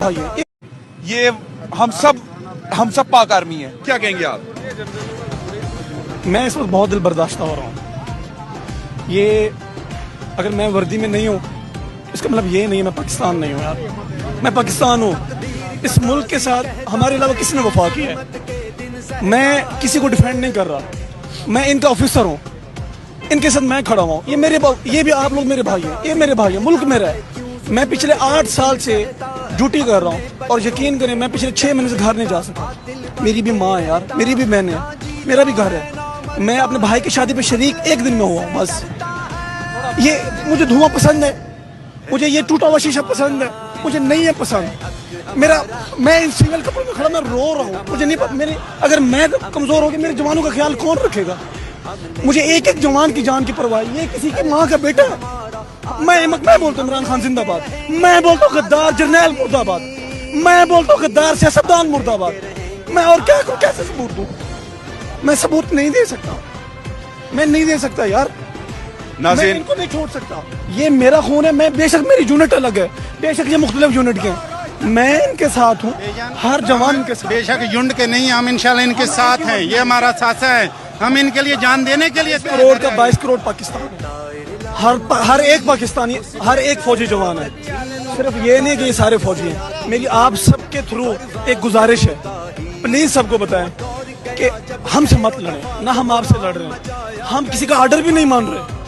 بھائی ہیں یہ ہم سب پاک آرمی ہیں. کیا کہیں گے آپ؟ میں اس وقت بہت دل برداشتہ ہو رہا ہوں. یہ اگر میں وردی میں نہیں ہوں اس کا مطلب یہ نہیں میں پاکستان نہیں ہوں یار. میں پاکستان ہوں. اس ملک کے ساتھ ہمارے علاوہ کس نے وفا کیا ہے؟ میں کسی کو ڈیفینڈ نہیں کر رہا. میں ان کا آفیسر ہوں. ان کے ساتھ میں کھڑا ہوں. یہ بھی آپ لوگ میرے بھائی ہیں. یہ میرے بھائی ہیں. ملک میرا ہے. میں پچھلے 8 سال سے ڈیوٹی کر رہا ہوں اور یقین کریں میں پچھلے 6 مہینے سے گھر نہیں جا سکا. میری بھی ماں ہے یار. میری بھی بہن ہے. میرا بھی گھر ہے. میں اپنے بھائی کی شادی پہ شریک 1 دن میں ہوا ہوں بس. یہ مجھے دھواں پسند ہے. مجھے یہ ٹوٹا ہوا شیشہ پسند ہے. مجھے نہیں ہے پسند. میں ان سنگل کپڑوں میں کھڑا میں رو رہا ہوں. مجھے نہیں اگر میں کمزور ہو گیا میرے جوانوں کا خیال کون رکھے گا؟ مجھے ایک جوان کی جان کی پرواہ. یہ کسی کی ماں کا بیٹا ہے. میں بولتا ہوں عمران خان زندہ باد. میں بولتا ہوں غدار جرنیل مرد آباد. میں بولتا ہوں غدار سیاستدان مرد آباد. میں اور کیا کروں؟ کیسے ثبوت دوں؟ میں ثبوت نہیں دے سکتا. میں نہیں دے سکتا یار. میں ان کو نہیں چھوڑ سکتا. یہ میرا خون ہے. میں بے شک میری یونٹ الگ ہے. بے شک یہ مختلف یونٹ کے ہیں. میں ان کے ساتھ ہوں. ہر جوان ان کے ساتھ. بے شک یونٹ کے نہیں ہم انشاءاللہ ان کے ساتھ ہیں. یہ ہمارا ساتھ ہے. ہم ان کے لیے جان دینے کے لیے کروڑ کا 22 کروڑ پاکستان ہے. ہر ایک پاکستانی ہر ایک فوجی جوان ہے. صرف یہ نہیں کہ یہ سارے فوجی ہیں. میری آپ سب کے تھرو ایک گزارش ہے. پلیز سب کو بتائیں کہ ہم سے مت لڑیں. نہ ہم آپ سے لڑ رہے ہیں. ہم کسی کا آرڈر بھی نہیں مان رہے.